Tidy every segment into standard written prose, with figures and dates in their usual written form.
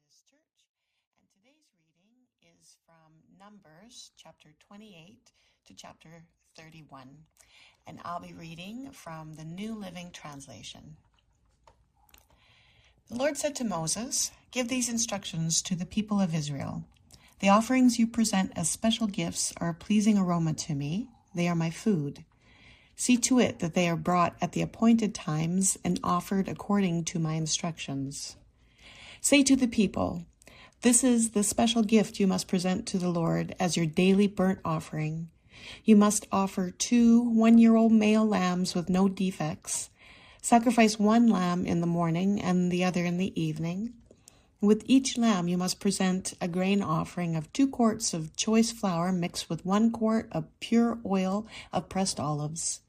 Adventist Church, and today's reading is from Numbers chapter 28 to chapter 31, and I'll be reading from the New Living Translation. The Lord said to Moses, "Give these instructions to the people of Israel. The offerings you present as special gifts are a pleasing aroma to me. They are my food. See to it that they are brought at the appointed times and offered according to my instructions. Say to the people, this is the special gift you must present to the Lord as your daily burnt offering. You must offer 2 one-year-old male lambs with no defects. Sacrifice 1 lamb in the morning and the other in the evening. With each lamb you must present a grain offering of 2 quarts of choice flour mixed with 1 quart of pure oil of pressed olives.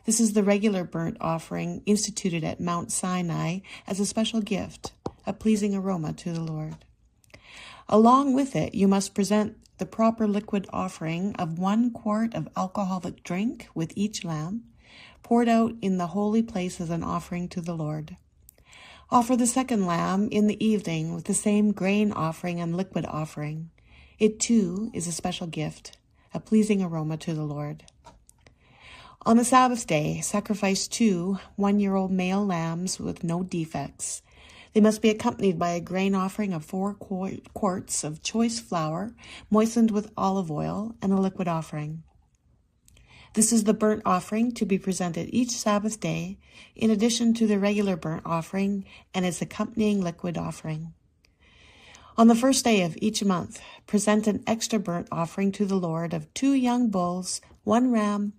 This is the regular burnt offering instituted at Mount Sinai as a special gift, a pleasing aroma to the Lord. Along with it, you must present the proper liquid offering of 1 quart of alcoholic drink with each lamb, poured out in the holy place as an offering to the Lord. Offer the second lamb in the evening with the same grain offering and liquid offering. It too is a special gift, a pleasing aroma to the Lord. On the Sabbath day, sacrifice 2 one-year-old male lambs with no defects. They must be accompanied by a grain offering of 4 quarts of choice flour, moistened with olive oil, and a liquid offering. This is the burnt offering to be presented each Sabbath day, in addition to the regular burnt offering and its accompanying liquid offering. On the first day of each month, present an extra burnt offering to the Lord of 2 young bulls, 1 ram,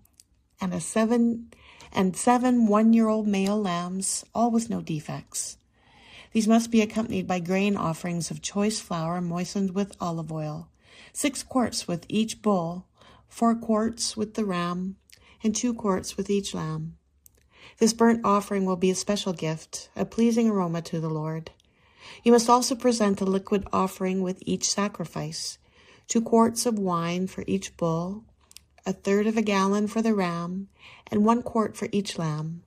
and 7 one-year-old male lambs, all with no defects. These must be accompanied by grain offerings of choice flour moistened with olive oil, 6 quarts with each bull, 4 quarts with the ram, and 2 quarts with each lamb. This burnt offering will be a special gift, a pleasing aroma to the Lord. You must also present a liquid offering with each sacrifice, 2 quarts of wine for each bull, 1/3 of a gallon for the ram, and 1 quart for each lamb.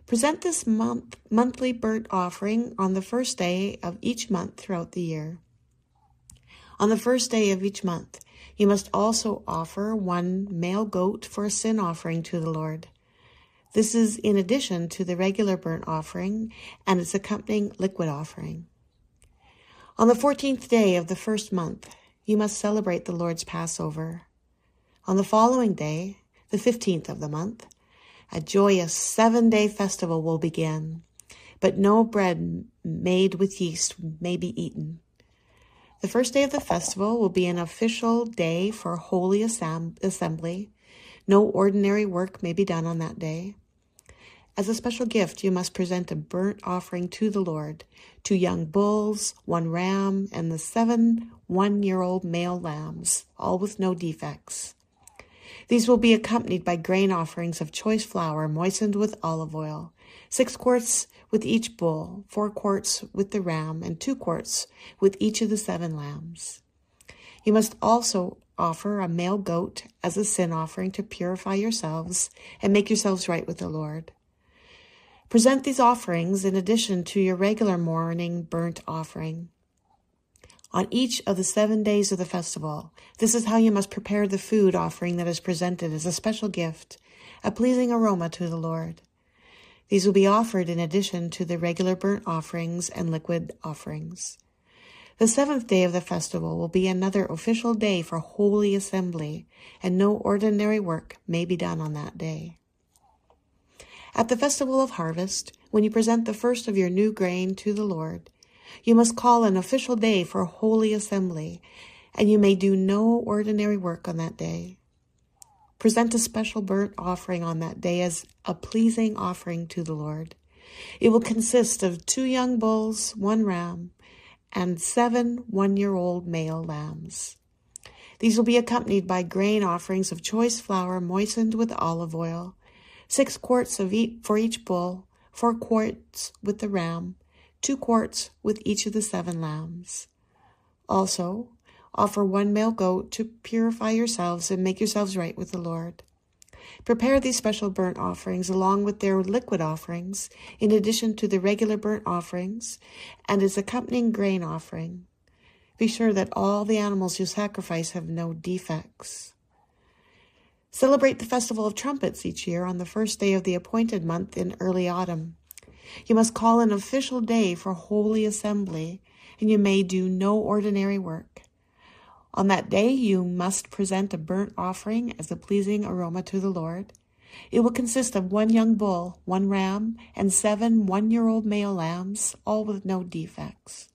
Present this monthly burnt offering on the first day of each month throughout the year. On the first day of each month, you must also offer 1 male goat for a sin offering to the Lord. This is in addition to the regular burnt offering and its accompanying liquid offering. On the 14th day of the first month, you must celebrate the Lord's Passover. On the following day, the 15th of the month, a joyous 7-day festival will begin, but no bread made with yeast may be eaten. The first day of the festival will be an official day for holy assembly. No ordinary work may be done on that day. As a special gift, you must present a burnt offering to the Lord, 2 young bulls, 1 ram, and the 7 one-year-old male lambs, all with no defects. These will be accompanied by grain offerings of choice flour moistened with olive oil, 6 quarts with each bull, 4 quarts with the ram, and 2 quarts with each of the 7 lambs. You must also offer a male goat as a sin offering to purify yourselves and make yourselves right with the Lord. Present these offerings in addition to your regular morning burnt offering. On each of the 7 days of the festival, this is how you must prepare the food offering that is presented as a special gift, a pleasing aroma to the Lord. These will be offered in addition to the regular burnt offerings and liquid offerings. The 7th day of the festival will be another official day for holy assembly, and no ordinary work may be done on that day. At the festival of harvest, when you present the first of your new grain to the Lord, you must call an official day for holy assembly, and you may do no ordinary work on that day. Present a special burnt offering on that day as a pleasing offering to the Lord. It will consist of 2 young bulls, 1 ram, and 7 one-year-old male lambs. These will be accompanied by grain offerings of choice flour moistened with olive oil, 6 quarts for each bull, 4 quarts with the ram, 2 quarts with each of the 7 lambs. Also, offer 1 male goat to purify yourselves and make yourselves right with the Lord. Prepare these special burnt offerings along with their liquid offerings, in addition to the regular burnt offerings and its accompanying grain offering. Be sure that all the animals you sacrifice have no defects. Celebrate the Festival of Trumpets each year on the first day of the appointed month in early autumn. You must call an official day for holy assembly, and you may do no ordinary work. On that day you must present a burnt offering as a pleasing aroma to the Lord. It will consist of 1 young bull, 1 ram, and 7 one-year-old male lambs, all with no defects.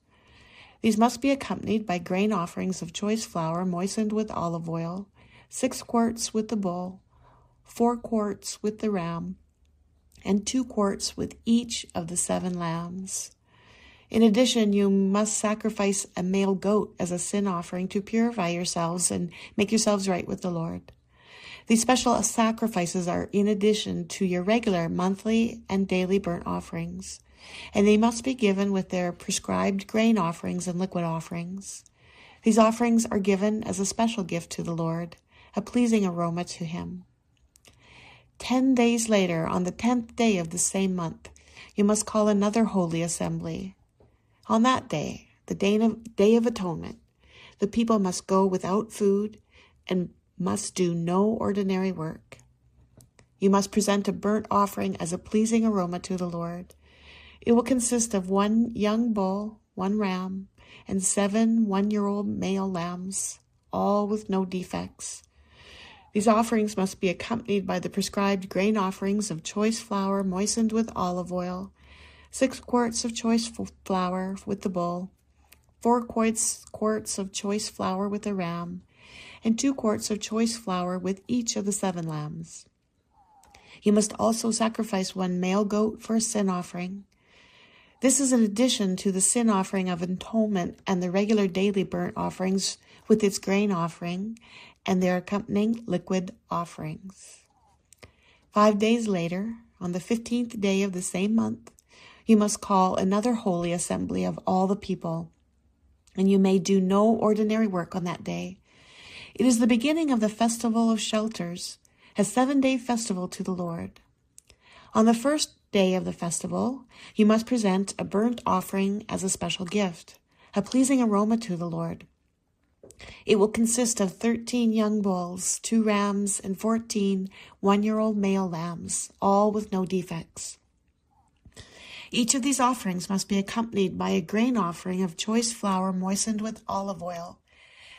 These must be accompanied by grain offerings of choice flour moistened with olive oil, 6 quarts with the bull, 4 quarts with the ram, and 2 quarts with each of the 7 lambs. In addition, you must sacrifice a male goat as a sin offering to purify yourselves and make yourselves right with the Lord. These special sacrifices are in addition to your regular monthly and daily burnt offerings, and they must be given with their prescribed grain offerings and liquid offerings. These offerings are given as a special gift to the Lord, a pleasing aroma to him. 10 days later, on the 10th day of the same month, you must call another holy assembly. On that day, the Day of Atonement, the people must go without food and must do no ordinary work. You must present a burnt offering as a pleasing aroma to the Lord. It will consist of 1 young bull, 1 ram, and 7 one-year-old male lambs, all with no defects. These offerings must be accompanied by the prescribed grain offerings of choice flour moistened with olive oil, 6 quarts of choice flour with the bull, 4 quarts of choice flour with the ram, and 2 quarts of choice flour with each of the 7 lambs. You must also sacrifice 1 male goat for a sin offering. This is in addition to the sin offering of atonement and the regular daily burnt offerings with its grain offering and their accompanying liquid offerings. 5 days later, on the 15th day of the same month, you must call another holy assembly of all the people, and you may do no ordinary work on that day. It is the beginning of the Festival of Shelters, a 7-day festival to the Lord. On the first day of the festival, you must present a burnt offering as a special gift, a pleasing aroma to the Lord. It will consist of 13 young bulls, 2 rams, and 14 one-year-old male lambs, all with no defects. Each of these offerings must be accompanied by a grain offering of choice flour moistened with olive oil,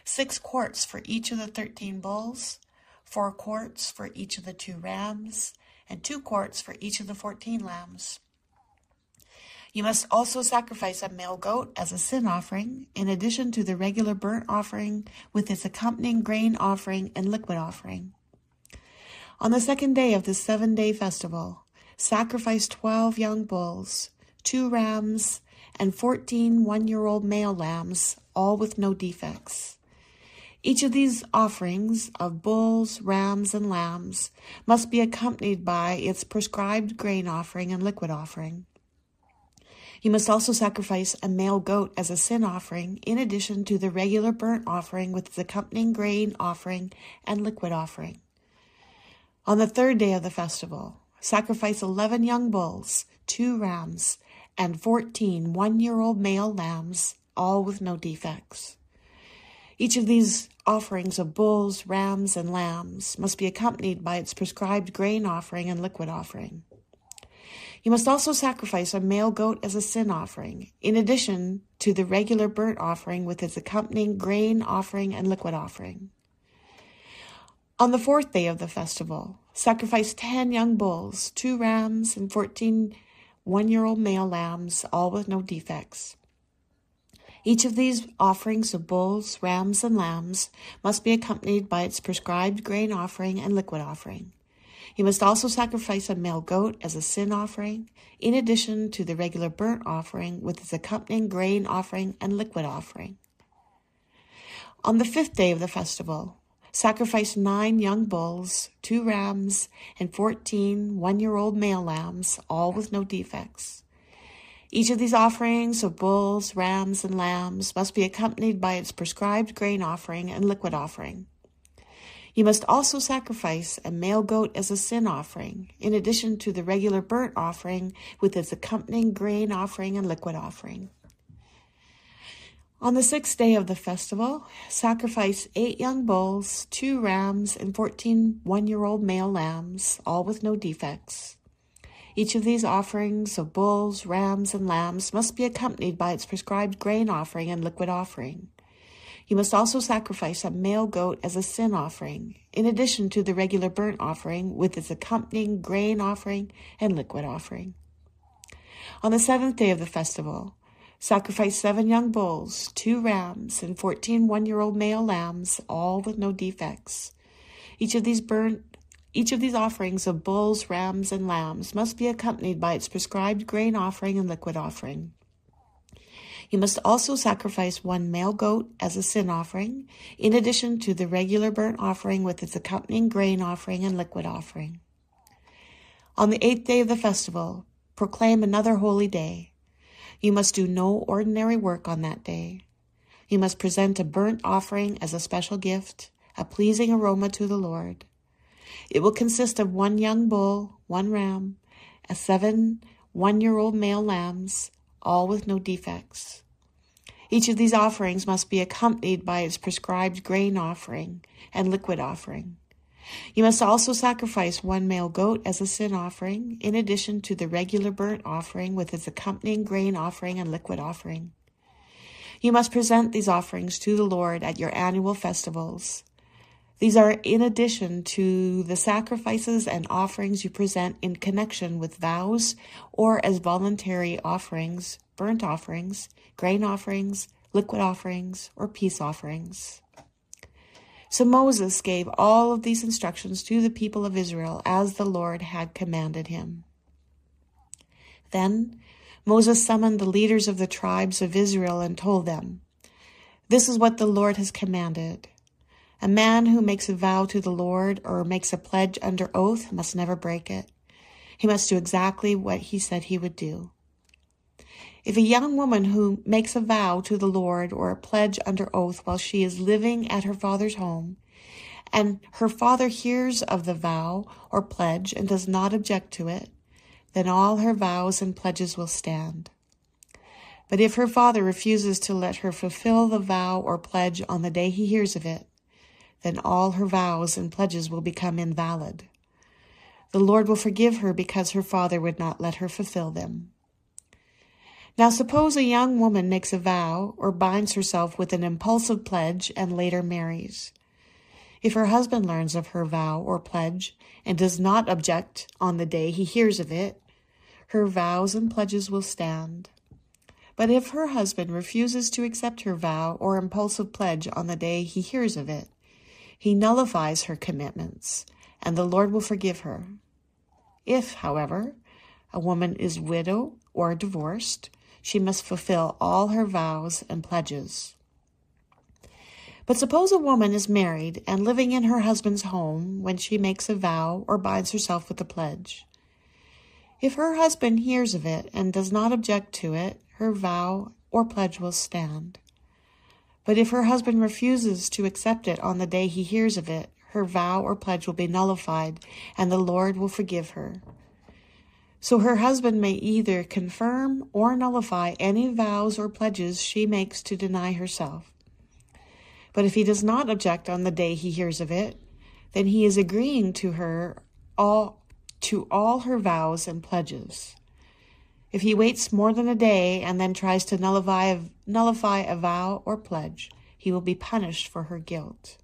6 quarts for each of the 13 bulls, 4 quarts for each of the 2 rams, and 2 quarts for each of the 14 lambs. You must also sacrifice a male goat as a sin offering, in addition to the regular burnt offering with its accompanying grain offering and liquid offering. On the 2nd day of the 7-day festival, sacrifice 12 young bulls, 2 rams, and 14 one-year-old male lambs, all with no defects. Each of these offerings of bulls, rams, and lambs must be accompanied by its prescribed grain offering and liquid offering. You must also sacrifice a male goat as a sin offering, in addition to the regular burnt offering with its accompanying grain offering and liquid offering. On the 3rd day of the festival, sacrifice 11 young bulls, 2 rams, and 14 one-year-old male lambs, all with no defects. Each of these offerings of bulls, rams, and lambs must be accompanied by its prescribed grain offering and liquid offering. You must also sacrifice a male goat as a sin offering, in addition to the regular burnt offering with its accompanying grain offering and liquid offering. On the 4th day of the festival, sacrifice 10 young bulls, 2 rams, and 14 one-year-old male lambs, all with no defects. Each of these offerings of bulls, rams, and lambs must be accompanied by its prescribed grain offering and liquid offering. You must also sacrifice a male goat as a sin offering, in addition to the regular burnt offering with its accompanying grain offering and liquid offering. On the 5th day of the festival, sacrifice 9 young bulls, 2 rams, and 14 one-year-old male lambs, all with no defects. Each of these offerings of bulls, rams, and lambs must be accompanied by its prescribed grain offering and liquid offering. You must also sacrifice a male goat as a sin offering, in addition to the regular burnt offering with its accompanying grain offering and liquid offering. On the 6th day of the festival, sacrifice 8 young bulls, 2 rams, and 14 one-year-old male lambs, all with no defects. Each of these offerings of bulls, rams, and lambs must be accompanied by its prescribed grain offering and liquid offering. You must also sacrifice a male goat as a sin offering, in addition to the regular burnt offering with its accompanying grain offering and liquid offering. On the 7th day of the festival, sacrifice 7 young bulls, 2 rams, and 14 one-year-old male lambs, all with no defects. Each of these offerings of bulls, rams, and lambs must be accompanied by its prescribed grain offering and liquid offering. You must also sacrifice 1 male goat as a sin offering, in addition to the regular burnt offering with its accompanying grain offering and liquid offering. On the 8th day of the festival, proclaim another holy day. You must do no ordinary work on that day. You must present a burnt offering as a special gift, a pleasing aroma to the Lord. It will consist of 1 young bull, 1 ram, and 7 one-year-old male lambs, all with no defects. Each of these offerings must be accompanied by its prescribed grain offering and liquid offering. You must also sacrifice 1 male goat as a sin offering, in addition to the regular burnt offering with its accompanying grain offering and liquid offering. You must present these offerings to the Lord at your annual festivals. These are in addition to the sacrifices and offerings you present in connection with vows or as voluntary offerings, burnt offerings, grain offerings, liquid offerings, or peace offerings. So Moses gave all of these instructions to the people of Israel as the Lord had commanded him. Then Moses summoned the leaders of the tribes of Israel and told them, "This is what the Lord has commanded. A man who makes a vow to the Lord or makes a pledge under oath must never break it. He must do exactly what he said he would do. If a young woman who makes a vow to the Lord or a pledge under oath while she is living at her father's home, and her father hears of the vow or pledge and does not object to it, then all her vows and pledges will stand. But if her father refuses to let her fulfill the vow or pledge on the day he hears of it, then all her vows and pledges will become invalid. The Lord will forgive her because her father would not let her fulfill them." Now suppose a young woman makes a vow or binds herself with an impulsive pledge and later marries. If her husband learns of her vow or pledge and does not object on the day he hears of it, her vows and pledges will stand. But if her husband refuses to accept her vow or impulsive pledge on the day he hears of it, he nullifies her commitments, and the Lord will forgive her. If, however, a woman is widowed or divorced, she must fulfill all her vows and pledges. But suppose a woman is married and living in her husband's home when she makes a vow or binds herself with a pledge. If her husband hears of it and does not object to it, her vow or pledge will stand. But if her husband refuses to accept it on the day he hears of it, her vow or pledge will be nullified, and the Lord will forgive her. So her husband may either confirm or nullify any vows or pledges she makes to deny herself. But if he does not object on the day he hears of it, then he is agreeing to all her vows and pledges. If he waits more than a day and then tries to nullify a vow or pledge, he will be punished for her guilt.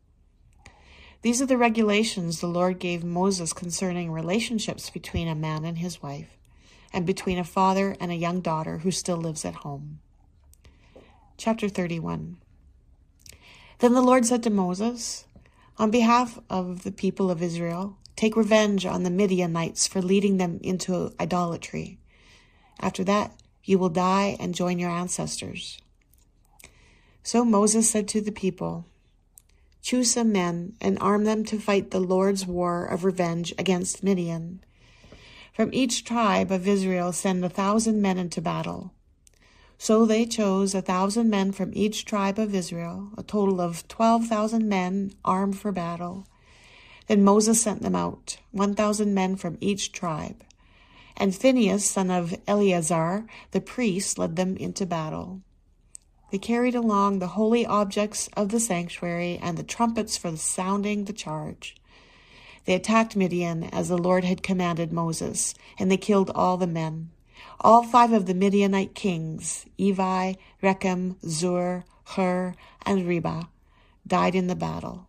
These are the regulations the Lord gave Moses concerning relationships between a man and his wife, and between a father and a young daughter who still lives at home. Chapter 31. Then the Lord said to Moses, "On behalf of the people of Israel, take revenge on the Midianites for leading them into idolatry. After that, you will die and join your ancestors." So Moses said to the people, "Choose some men and arm them to fight the Lord's war of revenge against Midian. From each tribe of Israel send 1,000 men into battle." So they chose 1,000 men from each tribe of Israel, a total of 12,000 men armed for battle. Then Moses sent them out, 1,000 men from each tribe. And Phinehas, son of Eleazar, the priest, led them into battle. They carried along the holy objects of the sanctuary and the trumpets for sounding the charge. They attacked Midian as the Lord had commanded Moses, and they killed all the men. All 5 of the Midianite kings, Evi, Rechem, Zur, Hur, and Reba, died in the battle.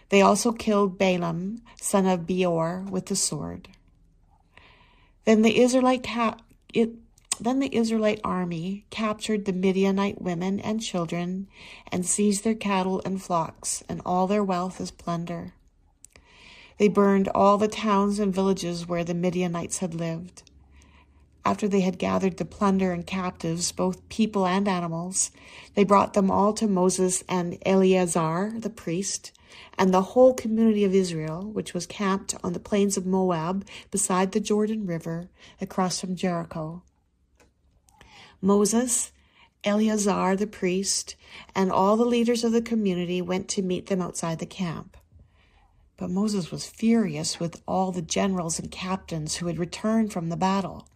They also killed Balaam, son of Beor, with the sword. Then the Israelite army captured the Midianite women and children and seized their cattle and flocks and all their wealth as plunder. They burned all the towns and villages where the Midianites had lived. After they had gathered the plunder and captives, both people and animals, they brought them all to Moses and Eleazar, the priest, and the whole community of Israel, which was camped on the plains of Moab beside the Jordan River across from Jericho. Moses, Eleazar, the priest, and all the leaders of the community went to meet them outside the camp. But Moses was furious with all the generals and captains who had returned from the battle.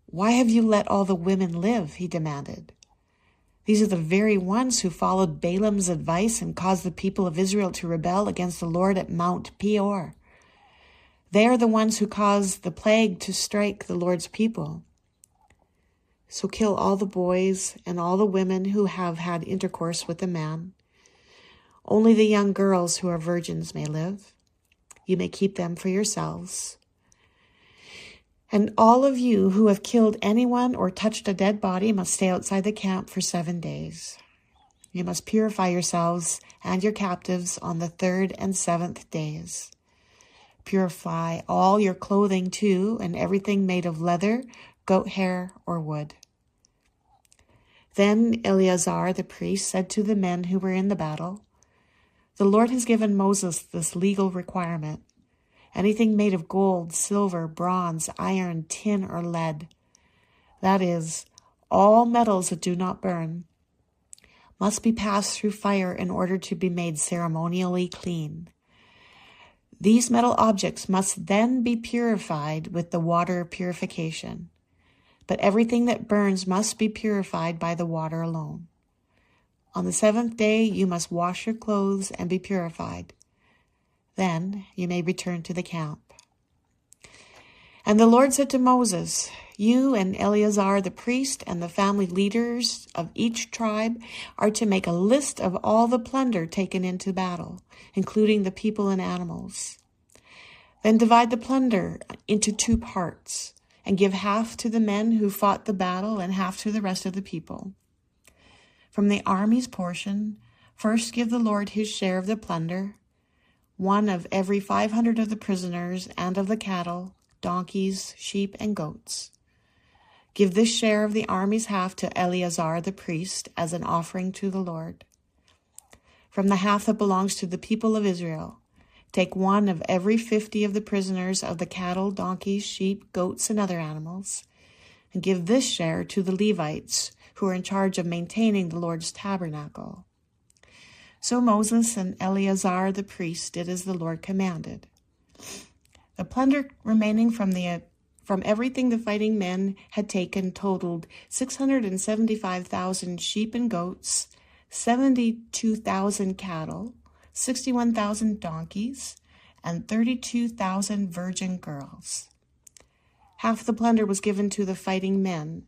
"Why have you let all the women live?" he demanded. "These are the very ones who followed Balaam's advice and caused the people of Israel to rebel against the Lord at Mount Peor. They are the ones who caused the plague to strike the Lord's people. So kill all the boys and all the women who have had intercourse with a man. Only the young girls who are virgins may live. You may keep them for yourselves. And all of you who have killed anyone or touched a dead body must stay outside the camp for 7 days. You must purify yourselves and your captives on the 3rd and 7th days. Purify all your clothing too, and everything made of leather, goat hair, or wood." Then Eleazar the priest said to the men who were in the battle, "The Lord has given Moses this legal requirement. Anything made of gold, silver, bronze, iron, tin, or lead, that is, all metals that do not burn, must be passed through fire in order to be made ceremonially clean. These metal objects must then be purified with the water of purification, but everything that burns must be purified by the water alone. On the 7th day you must wash your clothes and be purified. Then you may return to the camp." And the Lord said to Moses, "You and Eleazar the priest and the family leaders of each tribe are to make a list of all the plunder taken into battle, including the people and animals. Then divide the plunder into 2 parts, and give half to the men who fought the battle and half to the rest of the people. From the army's portion, first give the Lord his share of the plunder, 1 of every 500 of the prisoners and of the cattle, donkeys, sheep, and goats. Give this share of the army's half to Eleazar the priest as an offering to the Lord. From the half that belongs to the people of Israel, take 1 of every 50 of the prisoners of the cattle, donkeys, sheep, goats, and other animals, and give this share to the Levites who are in charge of maintaining the Lord's tabernacle." So Moses and Eleazar the priest did as the Lord commanded. The plunder remaining from everything the fighting men had taken totaled 675,000 sheep and goats, 72,000 cattle, 61,000 donkeys, and 32,000 virgin girls. Half the plunder was given to the fighting men.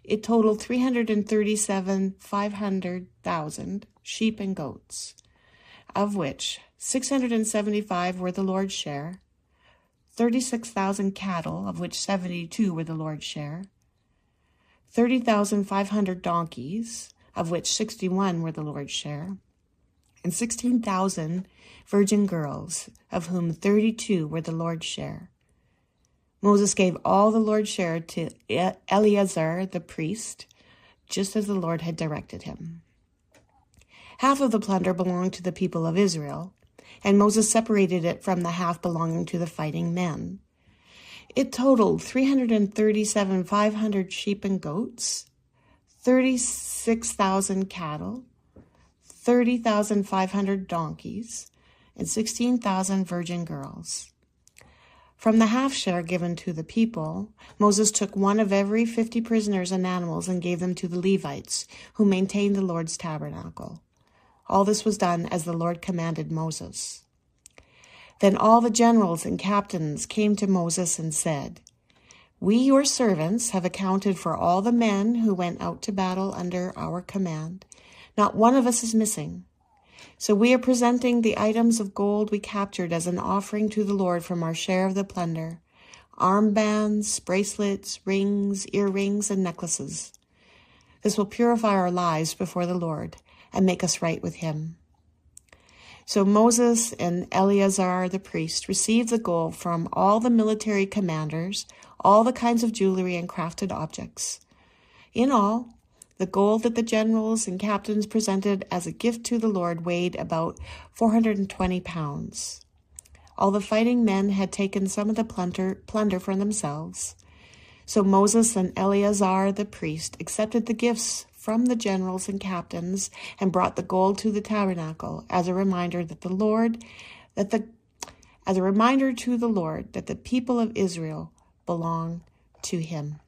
It totaled 337,500 sheep and goats, of which 675 were the Lord's share, 36,000 cattle, of which 72 were the Lord's share, 30,500 donkeys, of which 61 were the Lord's share, and 16,000 virgin girls, of whom 32 were the Lord's share. Moses gave all the Lord's share to Eleazar the priest, just as the Lord had directed him. Half of the plunder belonged to the people of Israel, and Moses separated it from the half belonging to the fighting men. It totaled 337,500 sheep and goats, 36,000 cattle, 30,500 donkeys, and 16,000 virgin girls. From the half share given to the people, Moses took one of every 50 prisoners and animals and gave them to the Levites, who maintained the Lord's tabernacle. All this was done as the Lord commanded Moses. Then all the generals and captains came to Moses and said, "We, your servants, have accounted for all the men who went out to battle under our command. Not one of us is missing. So we are presenting the items of gold we captured as an offering to the Lord from our share of the plunder: armbands, bracelets, rings, earrings, and necklaces. This will purify our lives before the Lord and make us right with him." So Moses and Eleazar the priest received the gold from all the military commanders, all the kinds of jewelry and crafted objects. In all, the gold that the generals and captains presented as a gift to the Lord weighed about 420 pounds. All the fighting men had taken some of the plunder for themselves. So Moses and Eleazar the priest accepted the gifts from the generals and captains and brought the gold to the tabernacle as a reminder to the Lord that the people of Israel belong to him.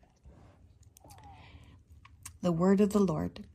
The word of the Lord.